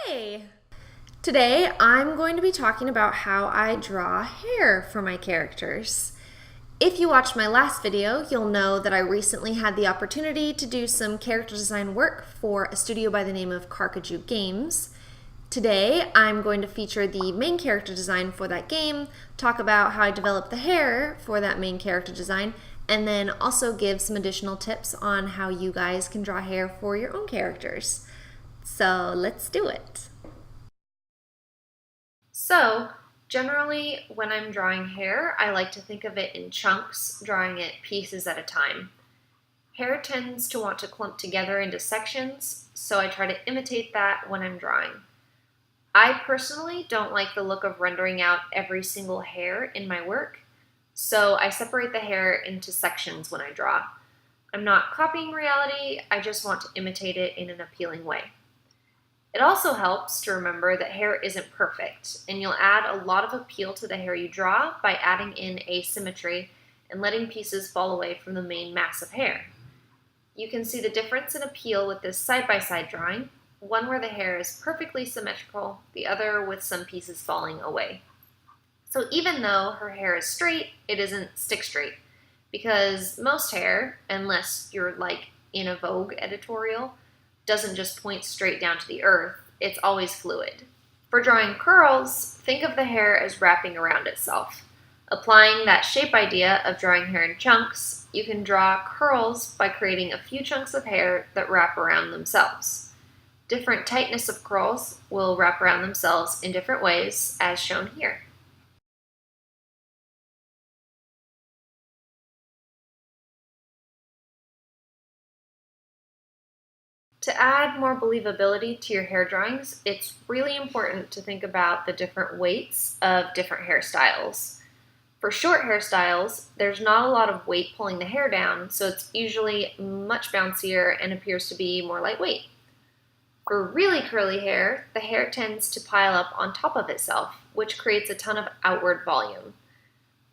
Hey! Today I'm going to be talking about how I draw hair for my characters. If you watched my last video, you'll know that I recently had the opportunity to do some character design work for a studio by the name of Carcajou Games. Today I'm going to feature the main character design for that game, talk about how I developed the hair for that main character design, and then also give some additional tips on how you guys can draw hair for your own characters. So let's do it. So generally when I'm drawing hair, I like to think of it in chunks, drawing it pieces at a time. Hair tends to want to clump together into sections, so I try to imitate that when I'm drawing. I personally don't like the look of rendering out every single hair in my work, so I separate the hair into sections when I draw. I'm not copying reality, I just want to imitate it in an appealing way. It also helps to remember that hair isn't perfect, and you'll add a lot of appeal to the hair you draw by adding in asymmetry and letting pieces fall away from the main mass of hair. You can see the difference in appeal with this side-by-side drawing, one where the hair is perfectly symmetrical, the other with some pieces falling away. So even though her hair is straight, it isn't stick straight, because most hair, unless you're like in a Vogue editorial, doesn't just point straight down to the earth, it's always fluid. For drawing curls, think of the hair as wrapping around itself. Applying that shape idea of drawing hair in chunks, you can draw curls by creating a few chunks of hair that wrap around themselves. Different tightness of curls will wrap around themselves in different ways, as shown here. To add more believability to your hair drawings, it's really important to think about the different weights of different hairstyles. For short hairstyles, there's not a lot of weight pulling the hair down, so it's usually much bouncier and appears to be more lightweight. For really curly hair, the hair tends to pile up on top of itself, which creates a ton of outward volume.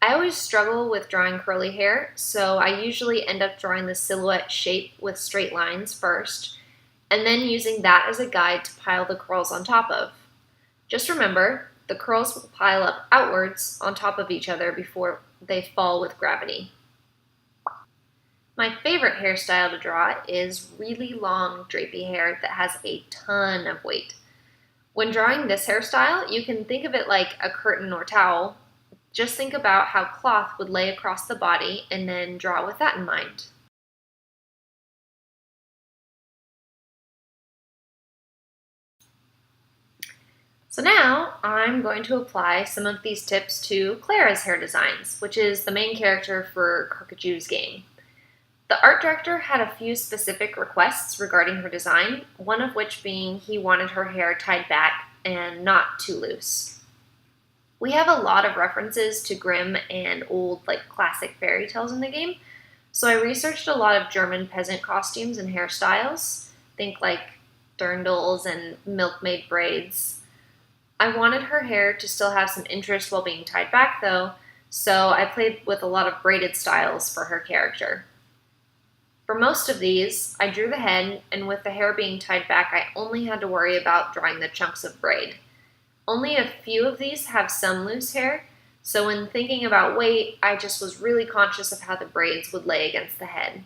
I always struggle with drawing curly hair, so I usually end up drawing the silhouette shape with straight lines first, and then using that as a guide to pile the curls on top of. Just remember, the curls will pile up outwards on top of each other before they fall with gravity. My favorite hairstyle to draw is really long, drapey hair that has a ton of weight. When drawing this hairstyle, you can think of it like a curtain or towel. Just think about how cloth would lay across the body and then draw with that in mind. So now I'm going to apply some of these tips to Clara's hair designs, which is the main character for Carcajou's game. The art director had a few specific requests regarding her design, one of which being he wanted her hair tied back and not too loose. We have a lot of references to Grimm and old classic fairy tales in the game, so I researched a lot of German peasant costumes and hairstyles, think like dirndls and milkmaid braids. I wanted her hair to still have some interest while being tied back though, so I played with a lot of braided styles for her character. For most of these, I drew the head, and with the hair being tied back, I only had to worry about drawing the chunks of braid. Only a few of these have some loose hair, so when thinking about weight, I just was really conscious of how the braids would lay against the head.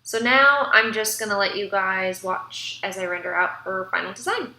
So now I'm just going to let you guys watch as I render out her final design.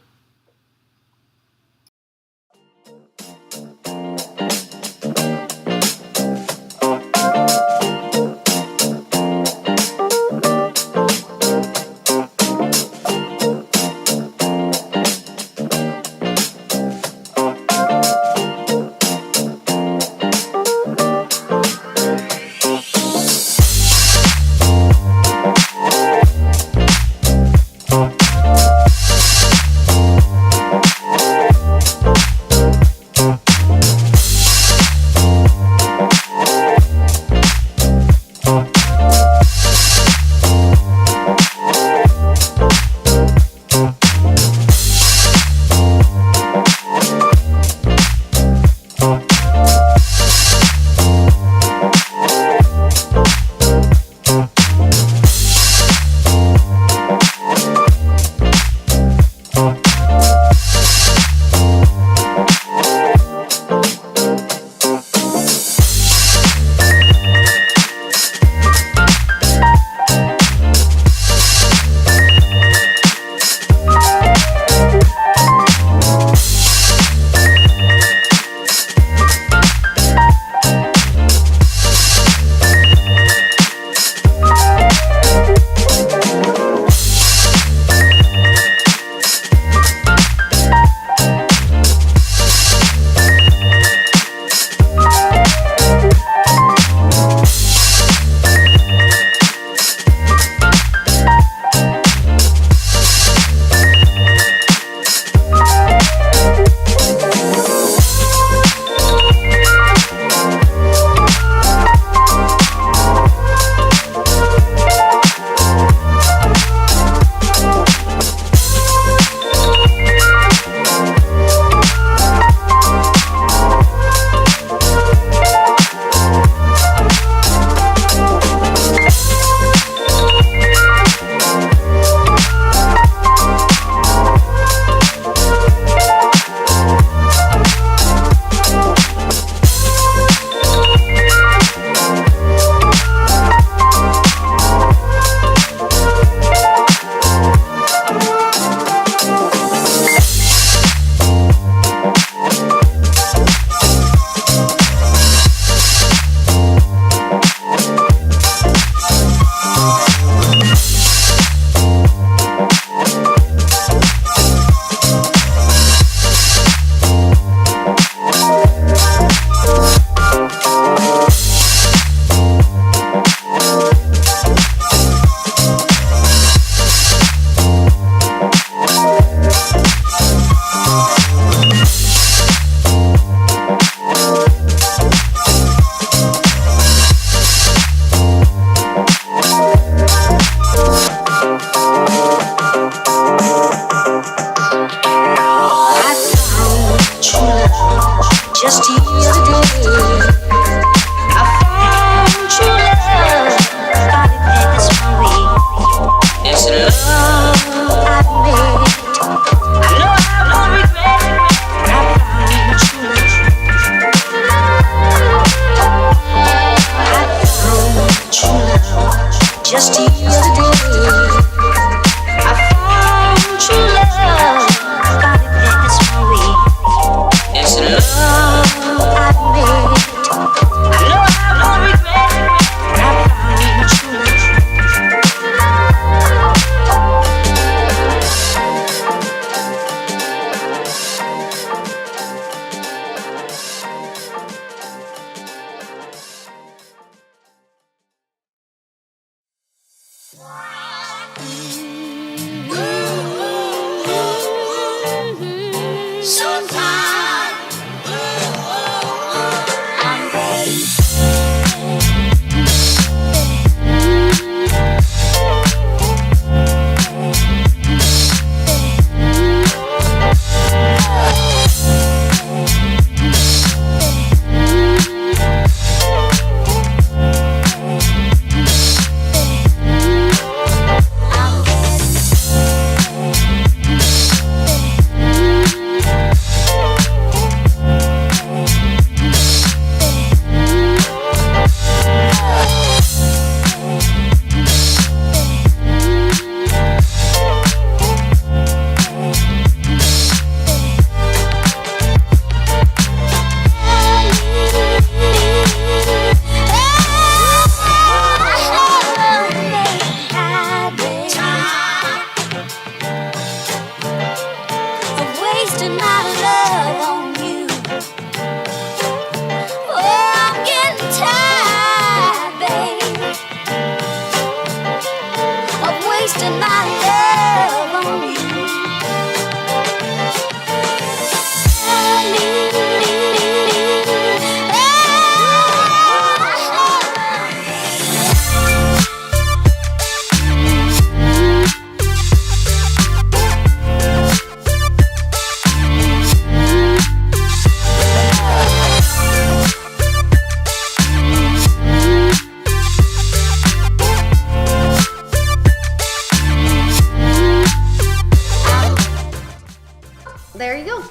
there you go.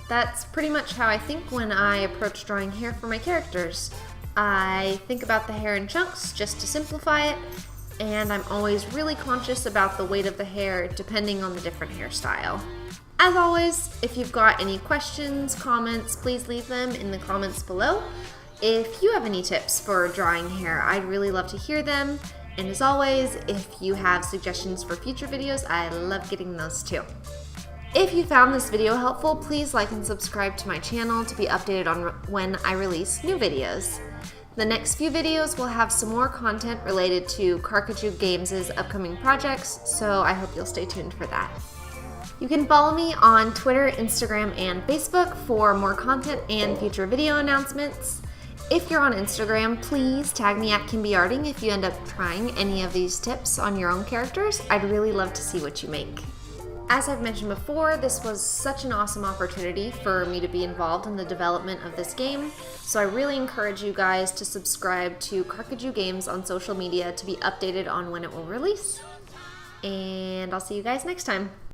That's pretty much how I think when I approach drawing hair for my characters. I think about the hair in chunks just to simplify it, and I'm always really conscious about the weight of the hair depending on the different hairstyle. As always, if you've got any questions, comments, please leave them in the comments below. If you have any tips for drawing hair, I'd really love to hear them. And as always, if you have suggestions for future videos, I love getting those too. If you found this video helpful, please like and subscribe to my channel to be updated on when I release new videos. The next few videos will have some more content related to Carcajou Games' upcoming projects, so I hope you'll stay tuned for that. You can follow me on Twitter, Instagram, and Facebook for more content and future video announcements. If you're on Instagram, please tag me at kimbyarting if you end up trying any of these tips on your own characters. I'd really love to see what you make. As I've mentioned before, this was such an awesome opportunity for me to be involved in the development of this game, so I really encourage you guys to subscribe to Carcajou Games on social media to be updated on when it will release. And I'll see you guys next time.